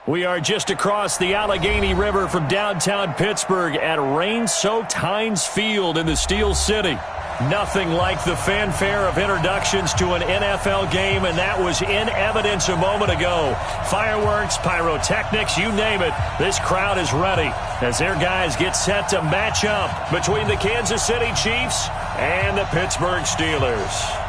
We are just across the Allegheny River from downtown Pittsburgh at rain-soaked Heinz Field in the Steel City. Nothing like the fanfare of introductions to an NFL game, and that was in evidence a moment ago. Fireworks, pyrotechnics, you name it. This crowd is ready as their guys get set to match up between the Kansas City Chiefs and the Pittsburgh Steelers.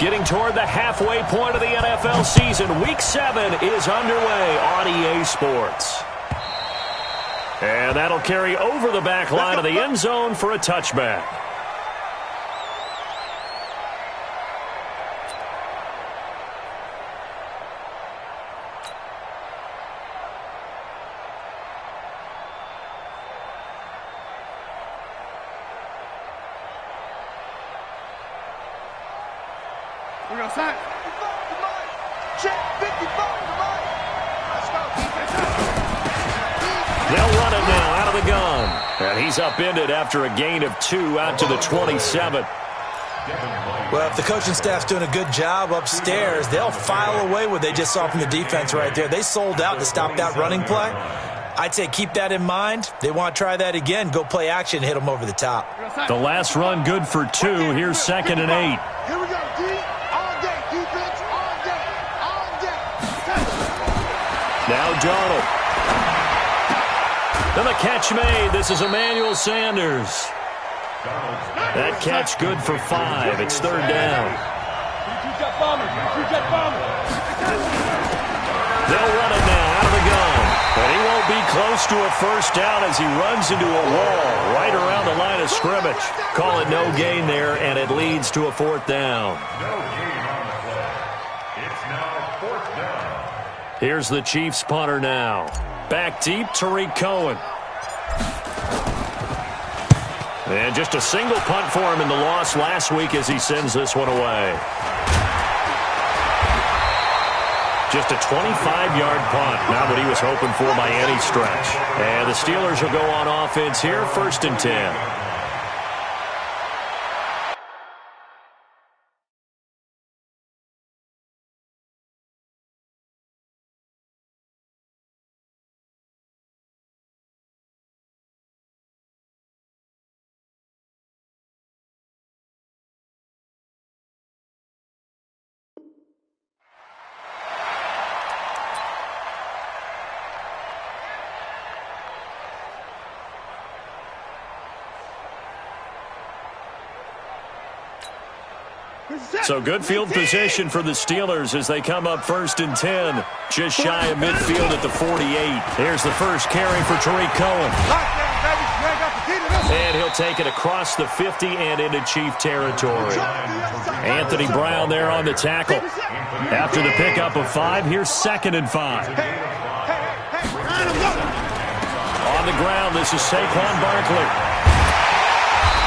Getting toward the halfway point of the NFL season, Week 7 is underway on EA Sports. And that'll carry over the back line of the end zone for a touchback. We're going to sign. Check 55 Let's go, defense. They'll run it now out of the gun. And he's upended after a gain of 2 out to the 27. Well, if the coaching staff's doing a good job upstairs, they'll file away what they just saw from the defense right there. They sold out to stop that running play. I'd say keep that in mind. They want to try that again. Go play action, hit them over the top. The last run good for 2. Here's 2nd and 8. Here we go, D. All day, defense, all day, all day. Now Donald. And the catch made. This is Emmanuel Sanders. That catch good for 5. It's 3rd down. They'll run it now out of the gun. But he won't be close to a first down as he runs into a wall right around the line of scrimmage. Call it no gain there, and it leads to a 4th down. No gain on the play. It's now 4th down. Here's the Chiefs punter now. Back deep, Tariq Cohen. And just a single punt for him in the loss last week as he sends this one away. Just a 25-yard punt, not what he was hoping for by any stretch. And the Steelers will go on offense here, 1st and 10. So good field position for the Steelers as they come up 1st and 10. Just shy of midfield at the 48. Here's the first carry for Tariq Cohen. And he'll take it across the 50 and into Chief territory. Anthony Brown there on the tackle. After the pickup of 5, here's 2nd and 5. On the ground, this is Saquon Barkley.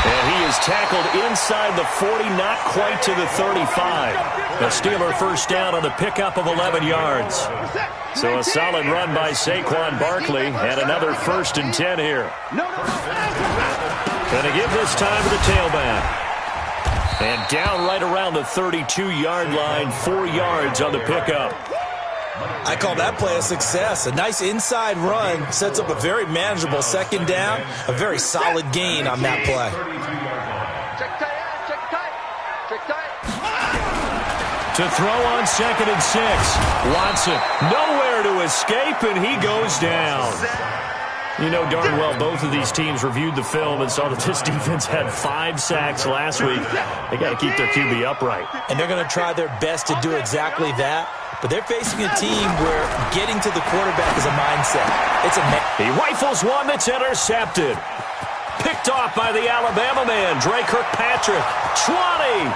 And he is tackled inside the 40, not quite to the 35. The Steeler first down on the pickup of 11 yards. So a solid run by Saquon Barkley and another 1st and 10 here. Going to give this time to the tailback. And down right around the 32-yard line, 4 yards on the pickup. I call that play a success. A nice inside run sets up a very manageable 2nd down. A very solid gain on that play. Check tight, check tight, check tight. To throw on 2nd and 6. Watson nowhere to escape, and he goes down. You know darn well both of these teams reviewed the film and saw that this defense had 5 sacks last week. They got to keep their QB upright. And they're going to try their best to do exactly that. But they're facing a team where getting to the quarterback is a mindset. He rifles one that's intercepted. Picked off by the Alabama man, Dre Kirkpatrick. 20.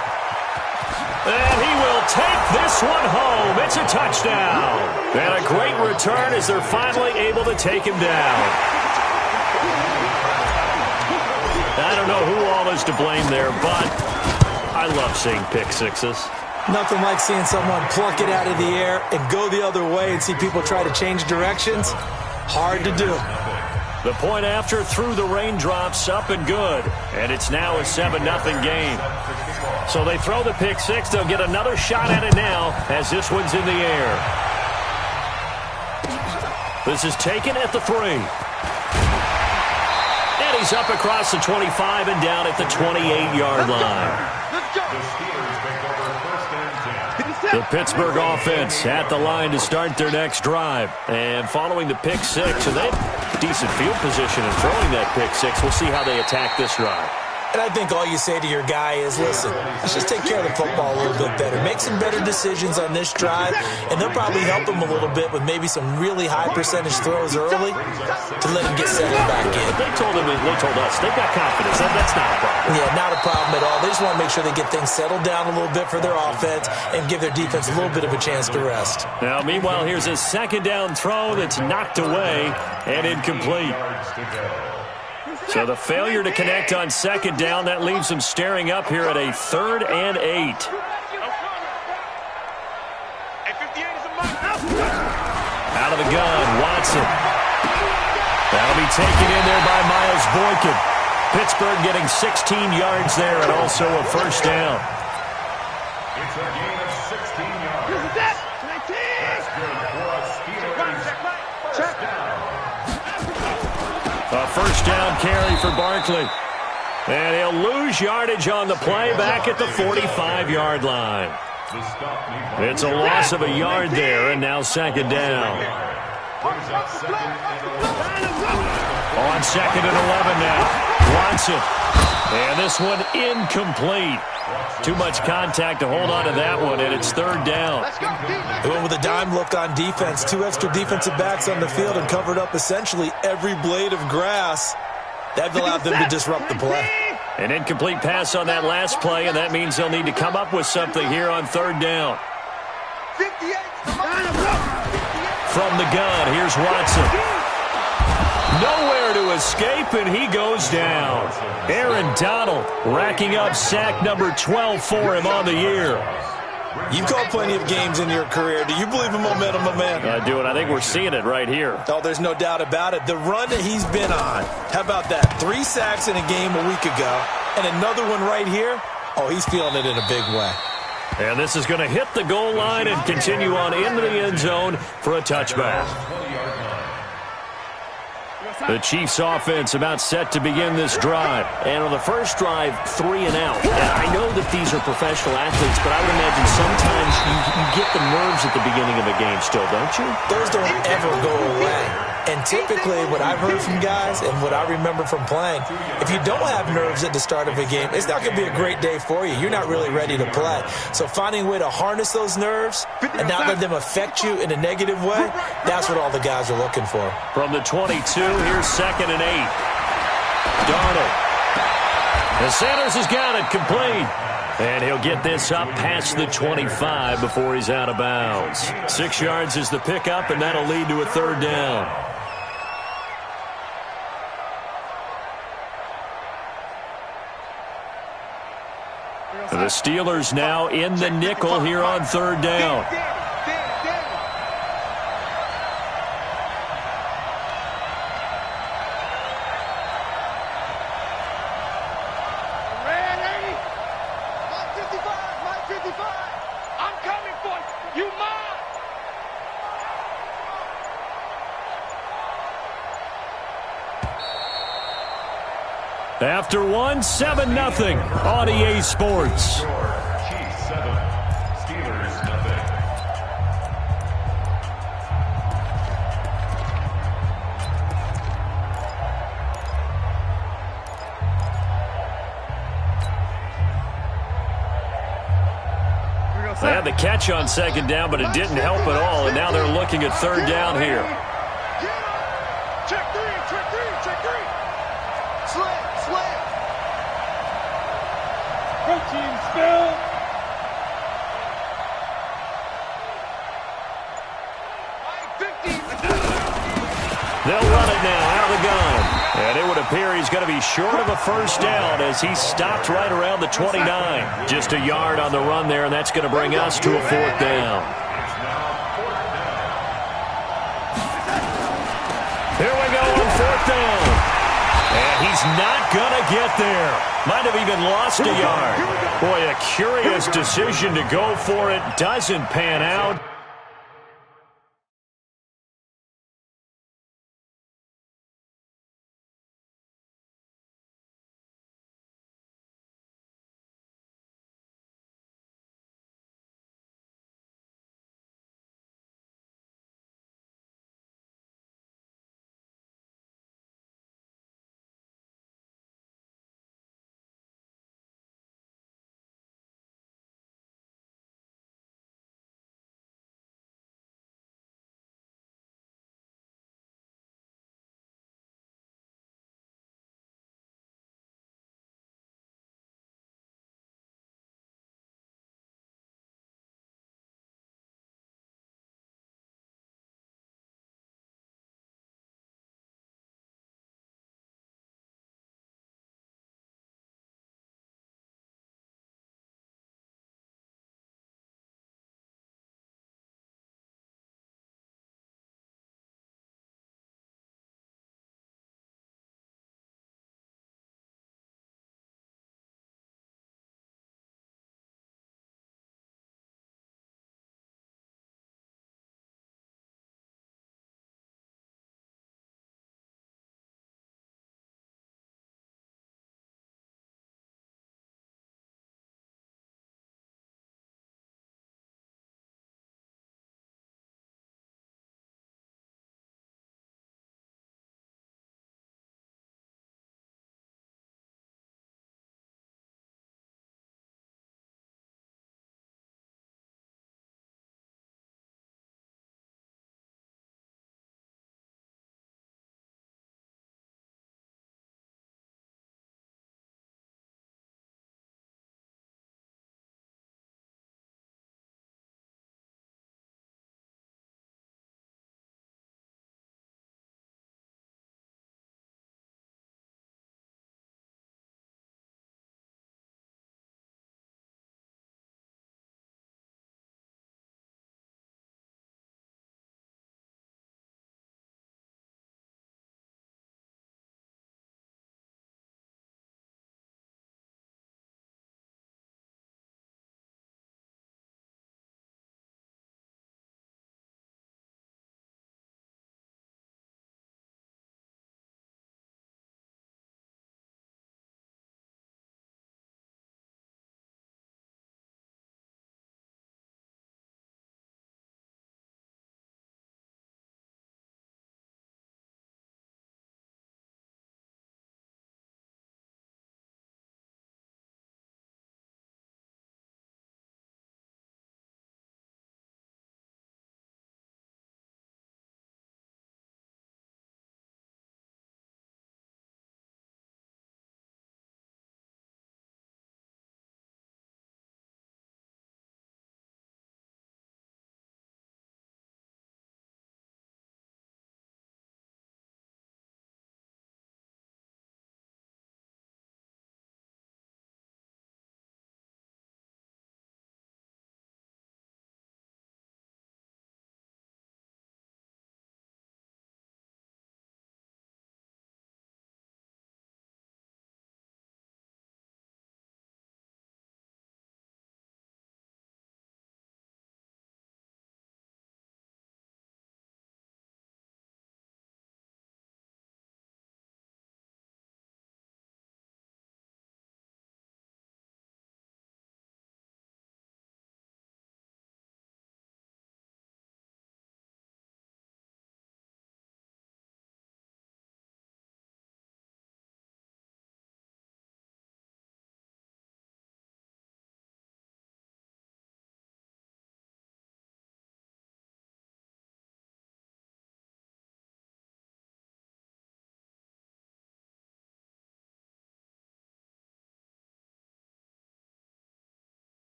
And he will take this one home. It's a touchdown. And a great return as they're finally able to take him down. know who all is to blame there, but I love seeing pick sixes. Nothing like seeing someone pluck it out of the air and go the other way and see people try to change directions. Hard to do. The point after through the raindrops, up and good. And it's now a 7-0 game. So they throw the pick six. They'll get another shot at it now as this one's in the air. This is taken at the 3. And he's up across the 25 and down at the 28-yard line. Let's go. The Pittsburgh offense at the line to start their next drive. And following the pick six, so they have decent field position in throwing that pick six. We'll see how they attack this drive. And I think all you say to your guy is, listen, let's just take care of the football a little bit better. Make some better decisions on this drive, and they'll probably help him a little bit with maybe some really high percentage throws early to let him get settled back in. They told us, they've got confidence. That's not a problem. Yeah, not a problem at all. They just want to make sure they get things settled down a little bit for their offense and give their defense a little bit of a chance to rest. Now, meanwhile, here's a second down throw that's knocked away and incomplete. So the failure to connect on second down, that leaves them staring up here at a 3rd and 8. Out of the gun, Watson. That'll be taken in there by Miles Boykin. Pittsburgh getting 16 yards there and also a first down. It's a gain of 16 yards. That's good for a Steelers. First down. A first down carry for Barkley. And he'll lose yardage on the play back at the 45-yard line. It's a loss of a yard there, and now second down. On second and 11 now. Watson. And this one incomplete. Too much contact to hold on to that one, and it's 3rd down. They went with a dime look on defense. 2 extra defensive backs on the field and covered up essentially every blade of grass. That allowed them to disrupt the play. An incomplete pass on that last play, and that means they'll need to come up with something here on 3rd down. From the gun, here's Watson. Nowhere to escape, and he goes down. Aaron Donald racking up sack number 12 for him on the year. You've called plenty of games in your career. Do you believe in momentum, my man? I do, and I think we're seeing it right here. Oh, there's no doubt about it. The run that he's been on. How about that? 3 sacks in a game a week ago, and another one right here. Oh, he's feeling it in a big way. And this is going to hit the goal line and continue on into the end zone for a touchback. The Chiefs offense about set to begin this drive. And on the first drive, 3 and out. And I know that these are professional athletes, but I would imagine sometimes you get the nerves at the beginning of a game still, don't you? Those don't ever go away. And typically what I've heard from guys and what I remember from playing, if you don't have nerves at the start of a game, it's not going to be a great day for you. You're not really ready to play. So finding a way to harness those nerves and not let them affect you in a negative way, that's what all the guys are looking for. From the 22, here's 2nd and 8. Darnold. And Sanders has got it complete. And he'll get this up past the 25 before he's out of bounds. 6 yards is the pickup, and that'll lead to a 3rd down. The Steelers now in the nickel here on 3rd down. After one, 7-0 on EA Sports. Chiefs 7, Steelers nothing. They had the catch on 2nd down, but it didn't help at all, and now they're looking at 3rd down here. Check three. Slam. Protein spill. They'll run it now out of the gun. And it would here. He's going to be short of a first down as he stopped right around the 29. Just a yard on the run there, and that's going to bring us to a fourth down. Here we go on fourth down. And he's not going to get there. Might have even lost a yard. Boy, a curious decision to go for it. Doesn't pan out.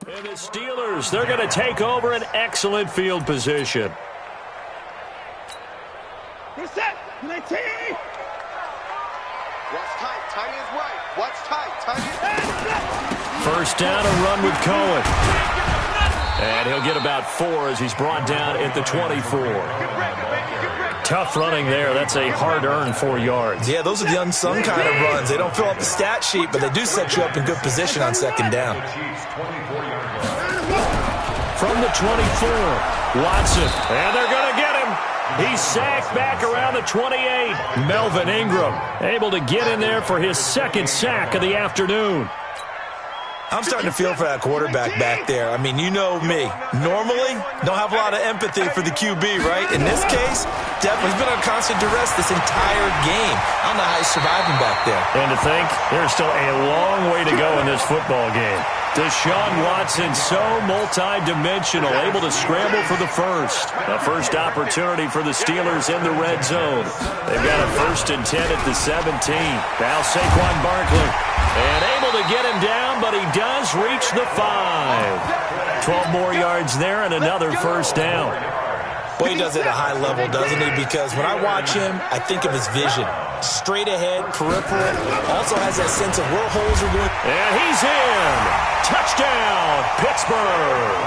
And the Steelers, they're going to take over an excellent field position. Reset. 19. What's tight? Tight is right. What's tight? Tight is... First down, a run with Cohen. And he'll get about 4 as he's brought down at the 24. Tough running there. That's a hard-earned 4 yards. Yeah, those are the unsung kind of runs. They don't fill up the stat sheet, but they do set you up in good position on second down. From the 24, Watson. And they're going to get him. He's sacked back around the 28. Melvin Ingram able to get in there for his second sack of the afternoon. I'm starting to feel for that quarterback back there. I mean, you know me. Normally, don't have a lot of empathy for the QB, right? In this case, definitely he's been on constant duress this entire game. I don't know how he's surviving back there. And to think, there's still a long way to go in this football game. Deshaun Watson, so multi-dimensional, able to scramble for the first. A first opportunity for the Steelers in the red zone. They've got a 1st and 10 at the 17. Now Saquon Barkley. And able to get him down, but he does reach the 5. 12 more yards there and another first down. Boy, he does it at a high level, doesn't he? Because when I watch him, I think of his vision. Straight ahead, peripheral. Also has that sense of where holes are going. And he's in. Touchdown, Pittsburgh.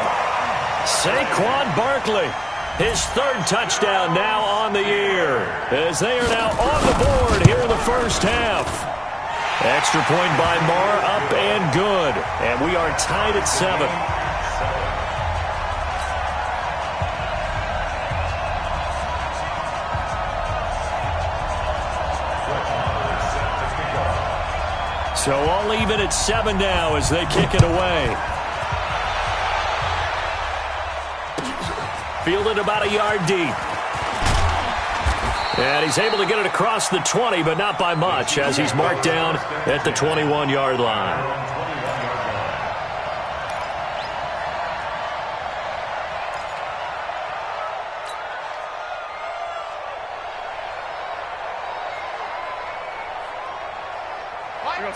Saquon Barkley. His 3rd touchdown now on the year. As they are now on the board here in the first half. Extra point by Marr, up and good. And we are tied at 7. So all even at 7 now as they kick it away. Fielded about a yard deep. And he's able to get it across the 20, but not by much, as he's marked down at the 21-yard line.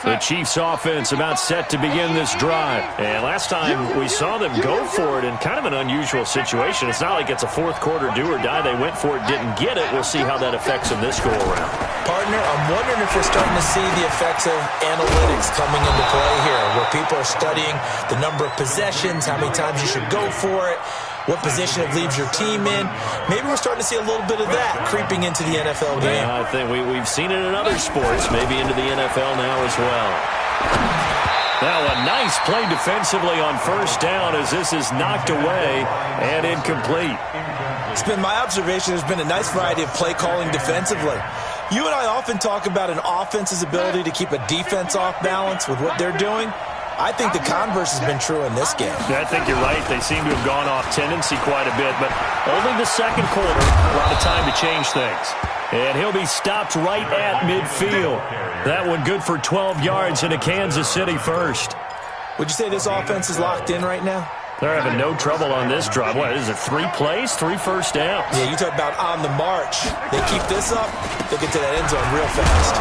The Chiefs offense about set to begin this drive. And last time we saw them go for it in kind of an unusual situation. It's not like it's a fourth quarter do or die. They went for it, didn't get it. We'll see how that affects them this go around. Partner, I'm wondering if we're starting to see the effects of analytics coming into play here, where people are studying the number of possessions, how many times you should go for it, what position it leaves your team in. Maybe we're starting to see a little bit of that creeping into the NFL game. I think we've seen it in other sports, maybe into the NFL now as well. Now a nice play defensively on first down as this is knocked away and incomplete. It's been my observation there's been a nice variety of play calling defensively. You and I often talk about an offense's ability to keep a defense off balance with what they're doing. I think the converse has been true in this game. I think you're right. They seem to have gone off tendency quite a bit, but only the second quarter, a lot of time to change things. And he'll be stopped right at midfield. That one good for 12 yards into Kansas City first. Would you say this offense is locked in right now? They're having no trouble on this drive. What is it, 3 plays, 3 first downs? Yeah, you talk about on the march. They keep this up, they get to that end zone real fast.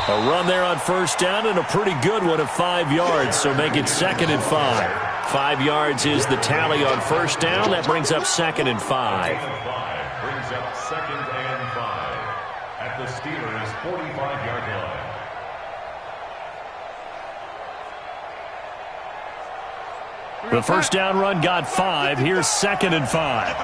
A run there on first down and a pretty good one of 5 yards, so make it 2nd and 5. 5 yards is the tally on first down. That brings up 2nd and 5. Brings up 2nd and 5 at the Steelers' 45-yard line. The first down run got 5. Here's 2nd and 5.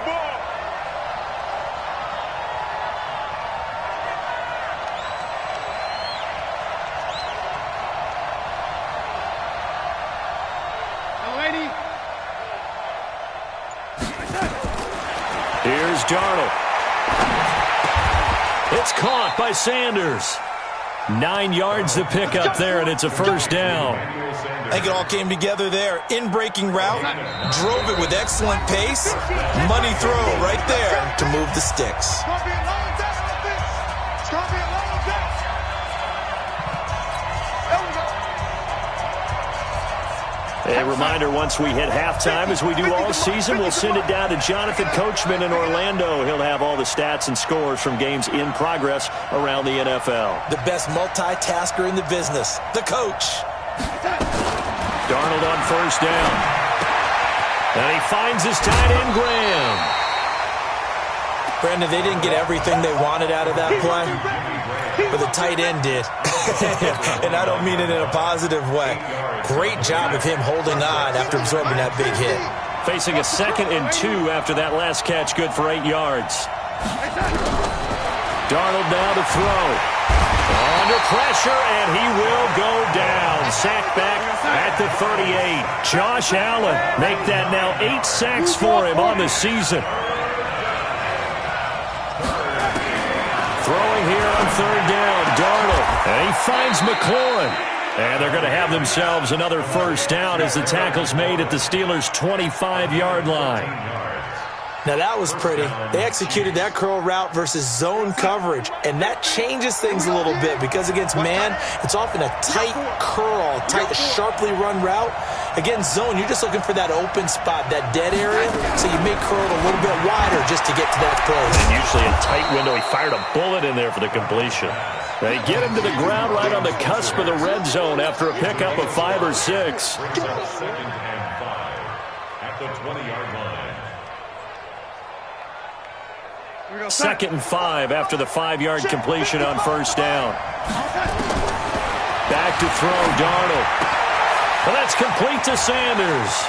Here's Darnold. It's caught by Sanders. 9 yards to pick up there, and it's a first down. I think it all came together there. In-breaking route, drove it with excellent pace. Money throw right there to move the sticks. A reminder, once we hit halftime, as we do all season, we'll send it down to Jonathan Coachman in Orlando. He'll have all the stats and scores from games in progress around the NFL. The best multitasker in the business, the coach. Darnold on first down. And he finds his tight end, Graham. Brandon, they didn't get everything they wanted out of that play, but the tight end did. And I don't mean it in a positive way. Great job of him holding on after absorbing that big hit. Facing a 2nd and 2 after that last catch, good for 8 yards. Darnold now to throw. Under pressure, and he will go down. Sacked back at the 38. Josh Allen make that now 8 sacks for him on the season. Throwing here on 3rd down, Darnold. And he finds McLaurin. And they're going to have themselves another 1st down as the tackle's made at the Steelers' 25-yard line. Now, that was pretty. They executed that curl route versus zone coverage, and that changes things a little bit because against man, it's often a tight curl, tight, sharply run route. Against zone, you're just looking for that open spot, that dead area, so you may curl it a little bit wider just to get to that place. And usually a tight window. He fired a bullet in there for the completion. They get him to the ground right on the cusp of the red zone after a pickup of 5 or 6. 2nd and 5 at the 20-yard line. 2nd and 5 after the 5-yard completion on 1st down. Back to throw, Darnold. Well, that's complete to Sanders.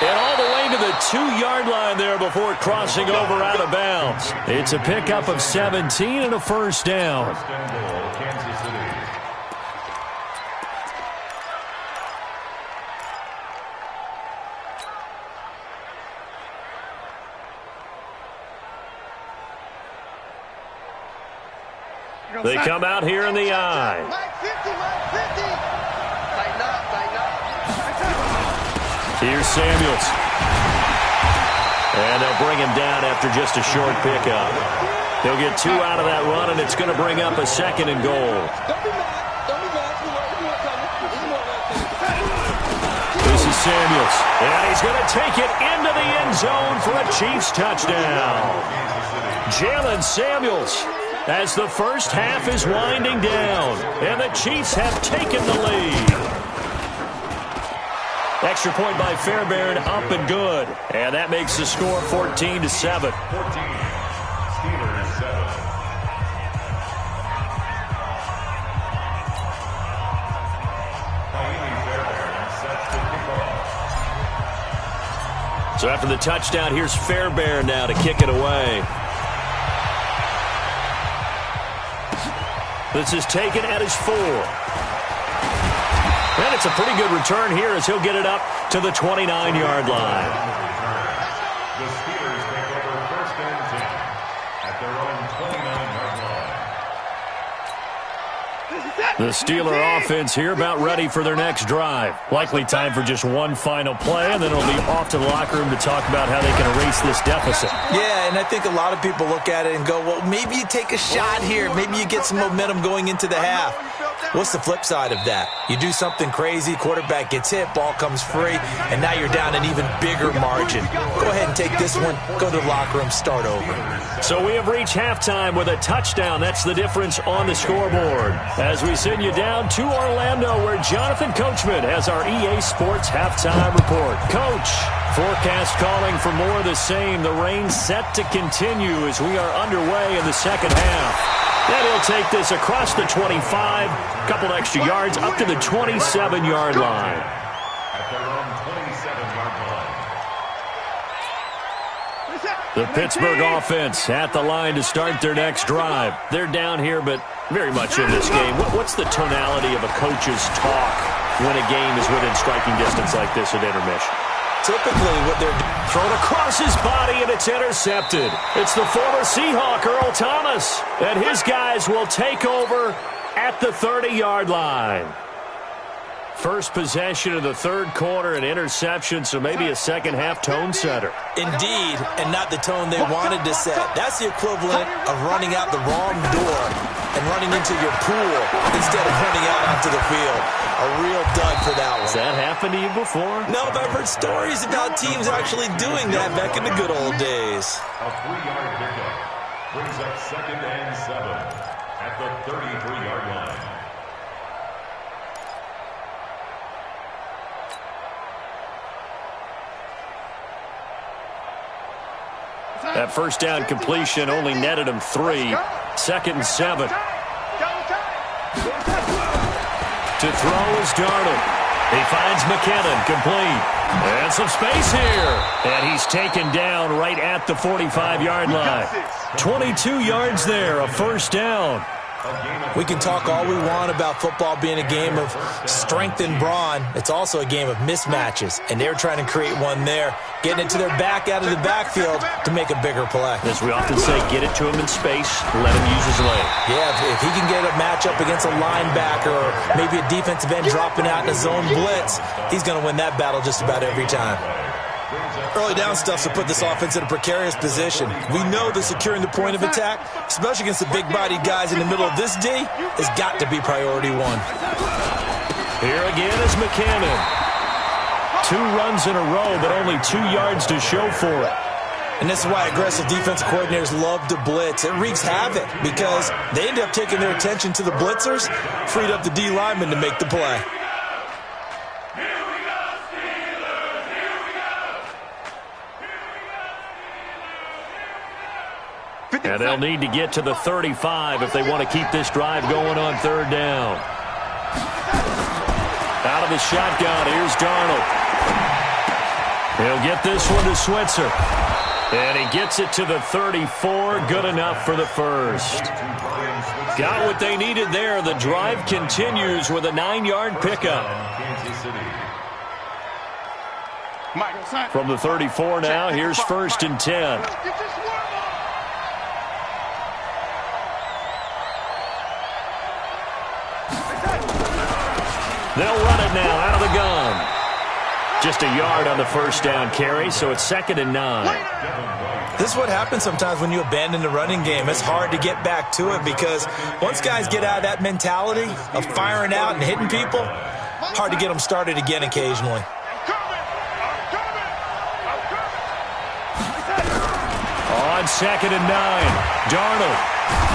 And all the way to the 2-yard line there before crossing over out of bounds. It's a pickup of 17 and a 1st down. First and goal, Kansas City. They come out here in the eye. Mike 50, Mike 50. Tighten up, tighten up. Here's Samuels. And they'll bring him down after just a short pickup. He'll get 2 out of that run, and it's going to bring up a 2nd and goal. Don't be mad. Don't be mad. This is Samuels. And he's going to take it into the end zone for a Chiefs touchdown. Jalen Samuels, as the first half is winding down, and the Chiefs have taken the lead. Extra point by Fairbairn, up and good. And that makes the score 14-7. 14. Steelers 7. Fairbairn sets the kickoff. So after the touchdown, here's Fairbairn now to kick it away. This is taken at his 4. And it's a pretty good return here as he'll get it up to the 29-yard line. The Steelers take over 1st and 10 at their own 29-yard line. The Steeler offense here about ready for their next drive. Likely time for just one final play, and then it'll be off to the locker room to talk about how they can erase this deficit. Yeah, and I think a lot of people look at it and go, well, maybe you take a shot here. Maybe you get some momentum going into the half. What's the flip side of that? You do something crazy, quarterback gets hit, ball comes free, and now you're down an even bigger margin. Go ahead and take this one, go to the locker room, start over. So we have reached halftime with a touchdown. That's the difference on the scoreboard. As we send you down to Orlando, where Jonathan Coachman has our EA Sports halftime report. Coach, forecast calling for more of the same. The rain set to continue as we are underway in the second half. And he'll take this across the 25, a couple extra yards, up to the 27-yard line. At their own 27-yard line. The Pittsburgh offense at the line to start their next drive. They're down here, but very much in this game. What's the tonality of a coach's talk when a game is within striking distance like this at intermission? Typically, what they're doing. Thrown across his body, and it's intercepted. It's the former Seahawk, Earl Thomas, and his guys will take over at the 30-yard line. First possession of the third quarter, an interception, so maybe a second-half tone setter. Indeed, and not the tone they wanted to set. That's the equivalent of running out the wrong door and running into your pool instead of running out onto the field. A real dud for that one. Has that happened to you before? No, but I've heard stories about teams actually doing that back in the good old days. A 3-yard pickup brings up 2nd and 7 at the 33-yard line. That first down completion only netted him 3. 2nd and 7. To throw is Darnold. He finds McKinnon, complete. And some space here. And he's taken down right at the 45-yard line. 22 yards there, a first down. We can talk all we want about football being a game of strength and brawn. It's also a game of mismatches, and they're trying to create one there, getting it to their back out of the backfield to make a bigger play. As we often say, get it to him in space, let him use his leg. Yeah, if he can get a matchup against a linebacker or maybe a defensive end dropping out in a zone blitz, he's going to win that battle just about every time. Early down stuff to put this offense in a precarious position. We know that securing the point of attack, especially against the big-bodied guys in the middle of this D, has got to be priority one. Here again is McKinnon. 2 runs in a row, but only 2 yards to show for it. And this is why aggressive defense coordinators love to blitz. It wreaks havoc because they end up taking their attention to the blitzers, freed up the D lineman to make the play. And they'll need to get to the 35 if they want to keep this drive going on 3rd down. Out of the shotgun, here's Darnold. He'll get this one to Switzer. And he gets it to the 34, good enough for the first. Got what they needed there. The drive continues with a 9-yard pickup. From the 34 now, here's 1st and 10. They'll run it now out of the gun. Just a yard on the first down carry, so it's 2nd and 9. This is what happens sometimes when you abandon the running game. It's hard to get back to it because once guys get out of that mentality of firing out and hitting people, hard to get them started again occasionally. On 2nd and 9, Darnold.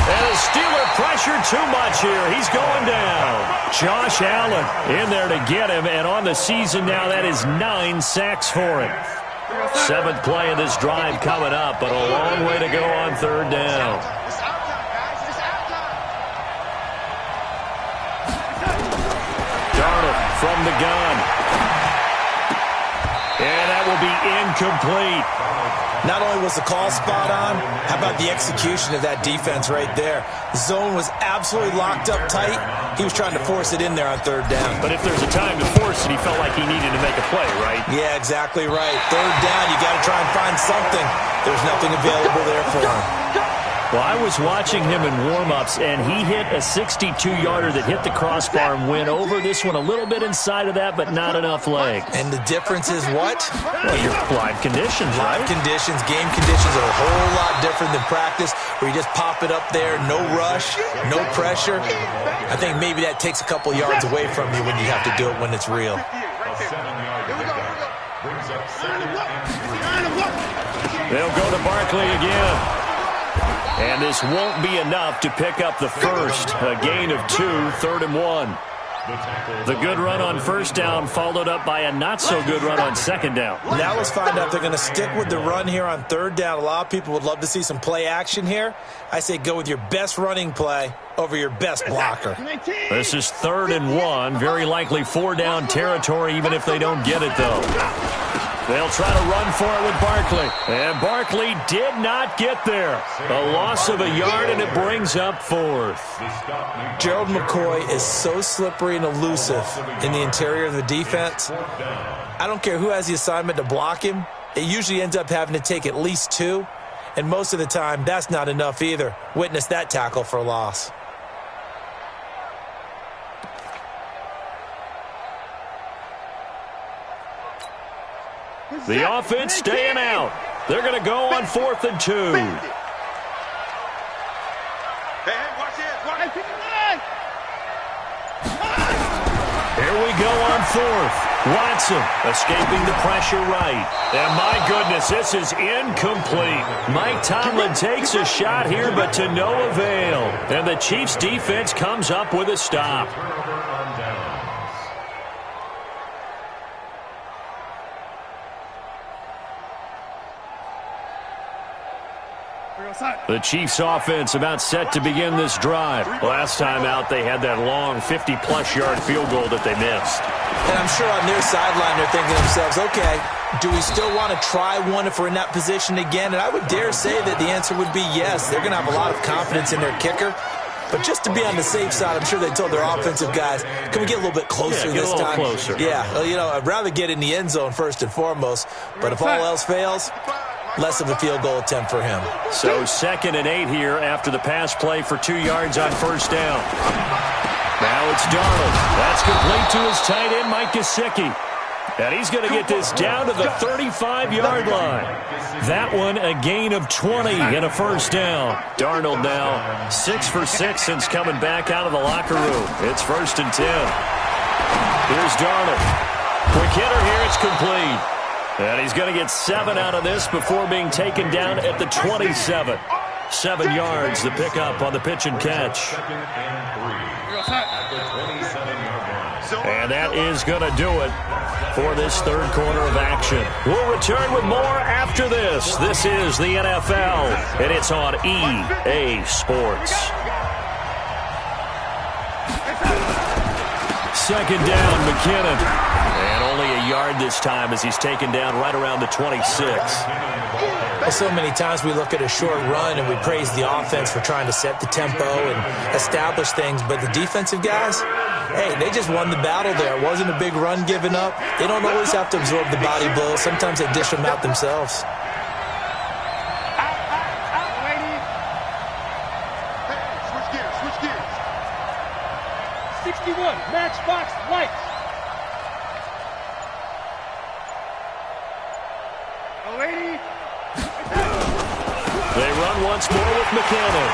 And the Steeler pressure too much here. He's going down. Josh Allen in there to get him. And on the season now, that is 9 sacks for him. 7th play of this drive coming up, but a long way to go on 3rd down. Darnold from the gun. And that will be incomplete. Not only was the call spot on, how about the execution of that defense right there? The zone was absolutely locked up tight. He was trying to force it in there on 3rd down. But if there's a time to force it, he felt like he needed to make a play, right? Yeah, exactly right. 3rd down, you got to try and find something. There's nothing available there for him. Well, I was watching him in warm-ups, and he hit a 62-yarder that hit the crossbar and went over. This one a little bit inside of that, but not enough leg. And the difference is what? Well, your live conditions, right? Live conditions, game conditions are a whole lot different than practice, where you just pop it up there, no rush, no pressure. I think maybe that takes a couple yards away from you when you have to do it when it's real. They'll go to Barkley again. And this won't be enough to pick up the first. A gain of 2, 3rd and 1. The good run on 1st down followed up by a not-so-good run on 2nd down. Now let's find out if they're going to stick with the run here on 3rd down. A lot of people would love to see some play action here. I say go with your best running play over your best blocker. This is 3rd and 1. Very likely 4-down territory, even if they don't get it, though. They'll try to run for it with Barkley. And Barkley did not get there. A loss of a yard, and it brings up 4th. Gerald McCoy is so slippery and elusive in the interior of the defense. I don't care who has the assignment to block him. It usually ends up having to take at least 2. And most of the time, that's not enough either. Witness that tackle for a loss. The offense staying out. They're going to go on 4th and 2. Hey, watch this. Here we go on 4th. Watson escaping the pressure right. And my goodness, this is incomplete. Mike Tomlin takes a shot here, but to no avail. And the Chiefs defense comes up with a stop. The Chiefs offense about set to begin this drive. Last time out, they had that long 50-plus yard field goal that they missed. And I'm sure on their sideline they're thinking to themselves, okay, do we still want to try one if we're in that position again? And I would dare say that the answer would be yes. They're going to have a lot of confidence in their kicker. But just to be on the safe side, I'm sure they told their offensive guys, can we get a little bit closer this time? Closer. Yeah, well, I'd rather get in the end zone first and foremost. But if all else fails, less of a field goal attempt for him. So 2nd and 8 here after the pass play for 2 yards on first down. Now it's Darnold. That's complete to his tight end, Mike Gesicki. And he's going to get this down to the 35-yard line. That one a gain of 20 and a first down. Darnold now 6 for 6 since coming back out of the locker room. It's 1st and 10. Here's Darnold. Quick hitter here. It's complete. And he's going to get 7 out of this before being taken down at the 27. 7 yards, the pickup on the pitch and catch. And that is going to do it for this third quarter of action. We'll return with more after this. This is the NFL, and it's on EA Sports. 2nd down, McKinnon. And only a yard this time as he's taken down right around the 26. Well, so many times we look at a short run and we praise the offense for trying to set the tempo and establish things, but the defensive guys, hey, they just won the battle there. It wasn't a big run given up. They don't always have to absorb the body blows. Sometimes they dish them out themselves. Switch gears. 61, matchbox lights. They run once more with McKinnon.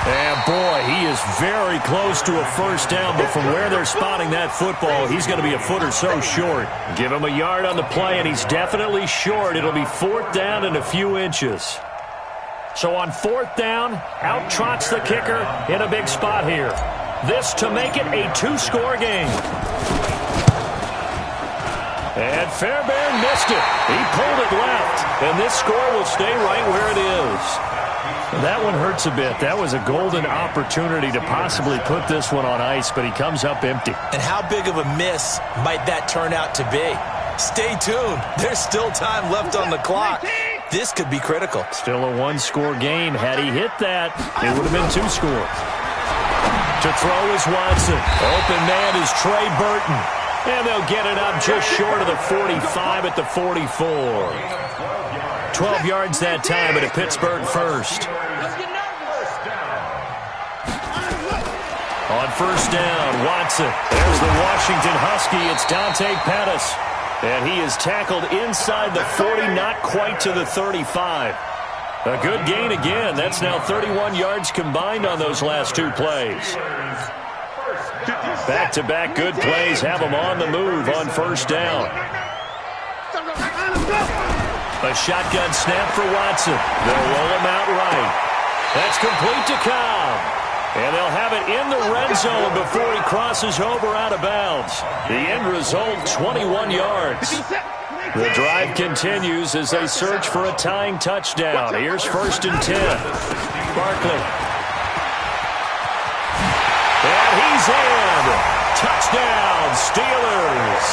And, boy, he is very close to a first down, but from where they're spotting that football, he's going to be a foot or so short. Give him a yard on the play, and he's definitely short. It'll be 4th down and a few inches. So on 4th down, out trots the kicker in a big spot here. This to make it a 2-score game. And Fairbairn missed it. He pulled it left, and this score will stay right where it is. That one hurts a bit. That was a golden opportunity to possibly put this one on ice, but he comes up empty. And how big of a miss might that turn out to be? Stay tuned. There's still time left on the clock. This could be critical. Still a 1-score game. Had he hit that, it would have been 2 scores. To throw is Watson. Open man is Trey Burton. And they'll get it up just short of the 45 at the 44. 12 yards that time at a Pittsburgh first. On first down, Watson. There's the Washington Husky. It's Dante Pettis. And he is tackled inside the 40, not quite to the 35. A good gain again. That's now 31 yards combined on those last 2 plays. Back-to-back good plays have them on the move on first down. A shotgun snap for Watson. They'll roll him out right. That's complete to Cobb. And they'll have it in the red zone before he crosses over out of bounds. The end result, 21 yards. The drive continues as they search for a tying touchdown. Here's 1st and 10. Barkley. And he's in. Touchdown, Steelers.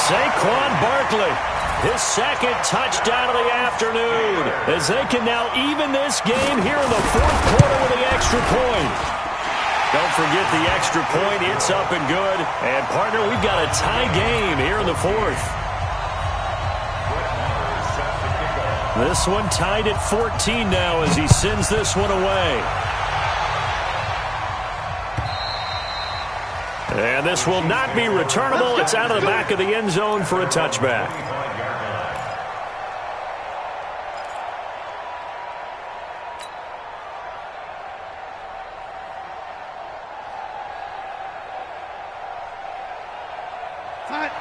Saquon Barkley. His 2nd touchdown of the afternoon as they can now even this game here in the 4th quarter with the extra point. Don't forget the extra point. It's up and good. And, partner, we've got a tie game here in the 4th. This one tied at 14 now as he sends this one away. And this will not be returnable. It's out of the back of the end zone for a touchback.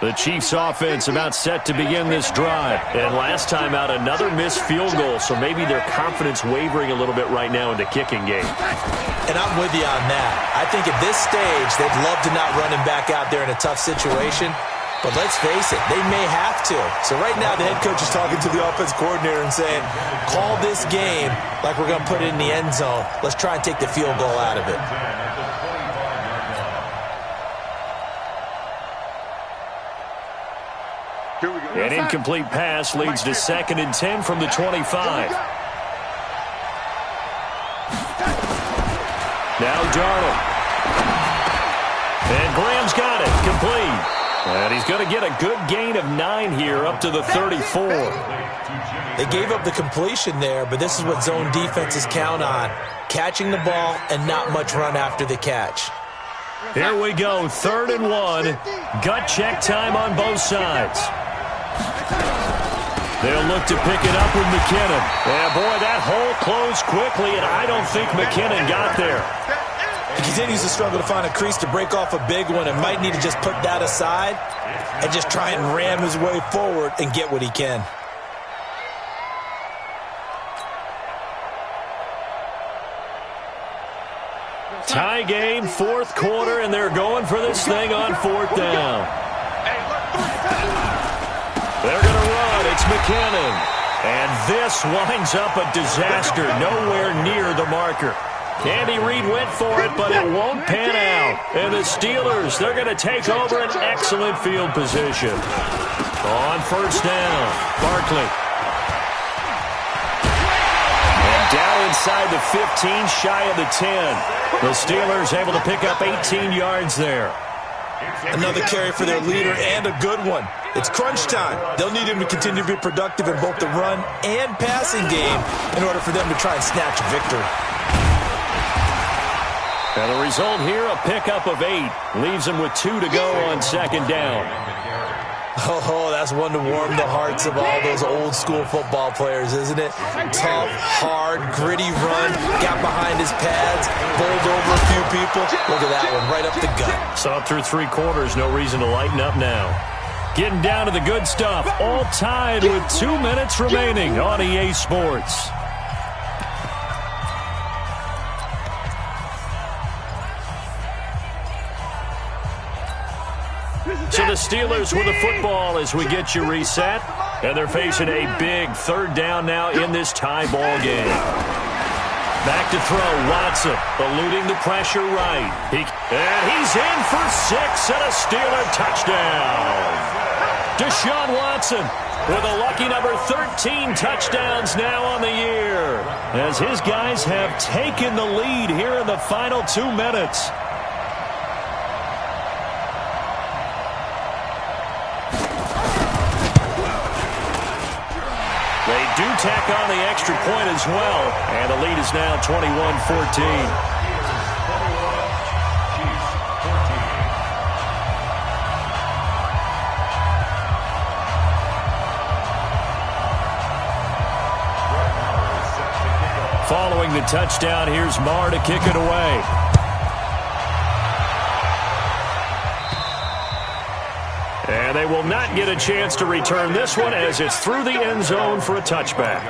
The Chiefs offense about set to begin this drive. And last time out, another missed field goal, so maybe their confidence wavering a little bit right now in the kicking game. And I'm with you on that. I think at this stage, they'd love to not run him back out there in a tough situation. But let's face it, they may have to. So right now the head coach is talking to the offense coordinator and saying, call this game like we're going to put it in the end zone. Let's try and take the field goal out of it. An incomplete pass leads to 2nd and 10 from the 25. Now Darnold. And Graham's got it. Complete. And he's going to get a good gain of 9 here up to the 34. They gave up the completion there, but this is what zone defenses count on. Catching the ball and not much run after the catch. Here we go. 3rd and 1. Gut check time on both sides. They'll look to pick it up with McKinnon. Yeah, boy, that hole closed quickly, and I don't think McKinnon got there. He continues to struggle to find a crease to break off a big one and might need to just put that aside and just try and ram his way forward and get what he can. Tie game, 4th quarter, and they're going for this thing on 4th down. They're going to run. It's McKinnon. And this winds up a disaster. Nowhere near the marker. Andy Reid went for it, but it won't pan out. And the Steelers, they're going to take over an excellent field position. On 1st down, Barkley. And down inside the 15, shy of the 10. The Steelers able to pick up 18 yards there. Another carry for their leader and a good one. It's crunch time. They'll need him to continue to be productive in both the run and passing game in order for them to try and snatch a victory. And the result here, a pickup of 8. Leaves them with 2 to go on 2nd down. Oh, that's one to warm the hearts of all those old school football players, isn't it? Tough, hard, gritty run, got behind his pads, bowled over a few people. Look at that one, right up the gut. Saw through 3 quarters, no reason to lighten up now. Getting down to the good stuff, all tied with 2 minutes remaining on EA Sports. So the Steelers with the football as we get you reset. And they're facing a big 3rd down now in this tie ball game. Back to throw, Watson, eluding the pressure right. And he's in for 6 and a Steeler touchdown. Deshaun Watson with a lucky number 13 touchdowns now on the year, as his guys have taken the lead here in the final 2 minutes. They do tack on the extra point as well, and the lead is now 21-14. Following the touchdown, here's Marr to kick it away. And they will not get a chance to return this one as it's through the end zone for a touchback.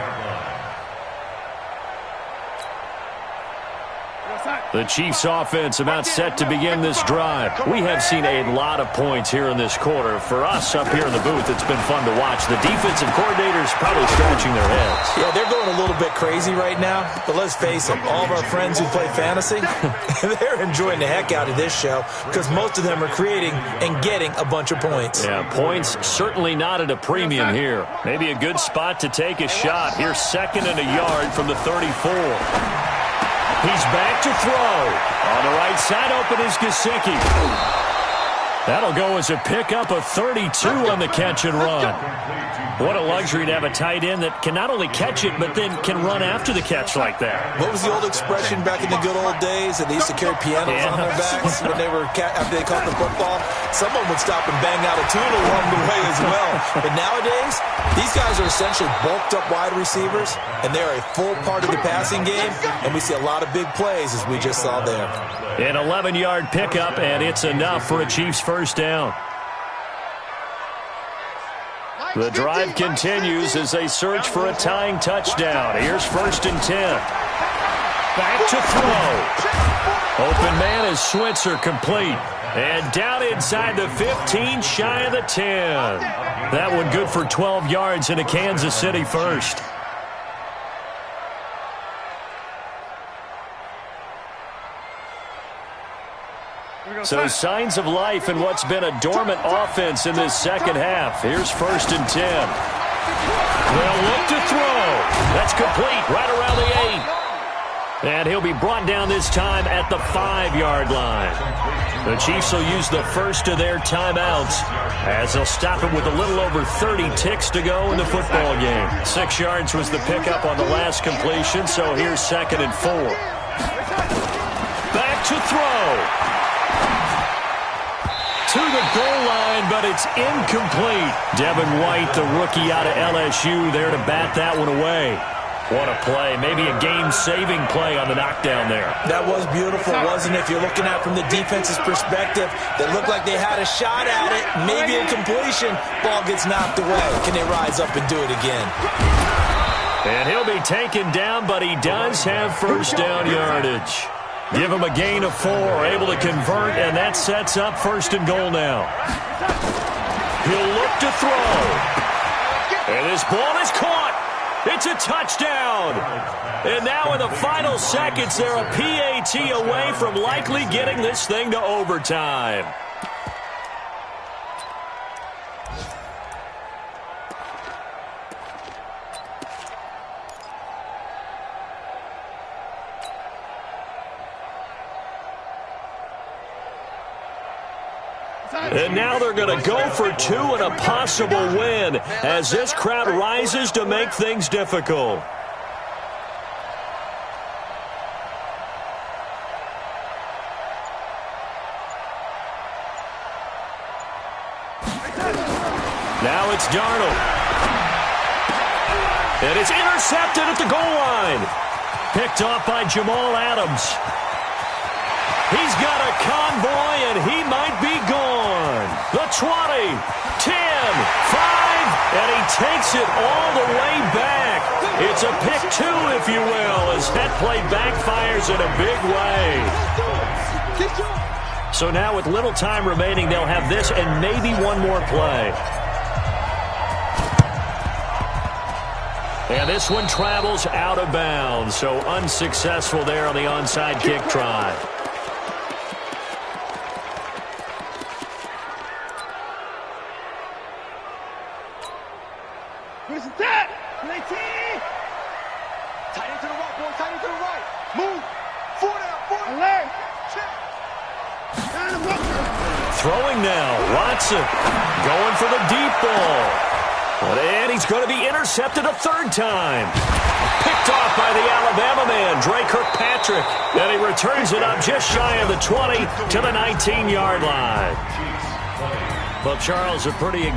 The Chiefs offense about set to begin this drive. We have seen a lot of points here in this quarter. For us up here in the booth, it's been fun to watch. The defensive coordinators probably scratching their heads. Yeah, they're going a little bit crazy right now. But let's face it, all of our friends who play fantasy, they're enjoying the heck out of this show because most of them are creating and getting a bunch of points. Yeah, points certainly not at a premium here. Maybe a good spot to take a shot. Here's 2nd and a yard from the 34. He's back to throw. On the right side, open is Gesicki. That'll go as a pickup of 32 on the catch and run. What a luxury to have a tight end that can not only catch it, but then can run after the catch like that. What was the old expression back in the good old days that they used to carry pianos on their backs when they were after they caught the football? Someone would stop and bang out a tune along the way as well. But nowadays, these guys are essentially bulked up wide receivers, and they are a full part of the passing game, and we see a lot of big plays as we just saw there. An 11-yard pickup, and it's enough for a Chiefs first down. The drive continues as they search for a tying touchdown. Here's 1st and 10. Back to throw. Open man is Switzer, complete. And down inside the 15, shy of the 10. That one good for 12 yards into Kansas City first. So signs of life in what's been a dormant offense in this second half. Here's 1st and 10. They'll look to throw. That's complete right around the 8. And he'll be brought down this time at the 5-yard line. The Chiefs will use the first of their timeouts as they'll stop it with a little over 30 ticks to go in the football game. 6 yards was the pickup on the last completion, so here's 2nd and 4. Back to throw. To the goal line, but it's incomplete. Devin White, the rookie out of LSU, there to bat that one away. What a play. Maybe a game-saving play on the knockdown there. That was beautiful, wasn't it? If you're looking at it from the defense's perspective, they looked like they had a shot at it, maybe a completion. Ball gets knocked away. Can they rise up and do it again? And he'll be taken down, but he does have first down yardage. Give him a gain of 4, able to convert, and that sets up 1st and goal now. He'll look to throw. And this ball is caught. It's a touchdown. And now in the final seconds, they're a PAT away from likely getting this thing to overtime. And now they're going to go for 2 and a possible win as this crowd rises to make things difficult. Now it's Darnold. And it's intercepted at the goal line. Picked off by Jamal Adams. He's got a convoy, and he might be gone. The 20, 10, 5, and he takes it all the way back. It's a pick 2, if you will, as that play backfires in a big way. So now with little time remaining, they'll have this and maybe one more play. And this one travels out of bounds, so unsuccessful there on the onside kick try. Throwing now, Watson going for the deep ball. And he's going to be intercepted a 3rd time. Picked off by the Alabama man, Dre Kirkpatrick. And he returns it up just shy of the 20 to the 19-yard line. Well, Charles, a pretty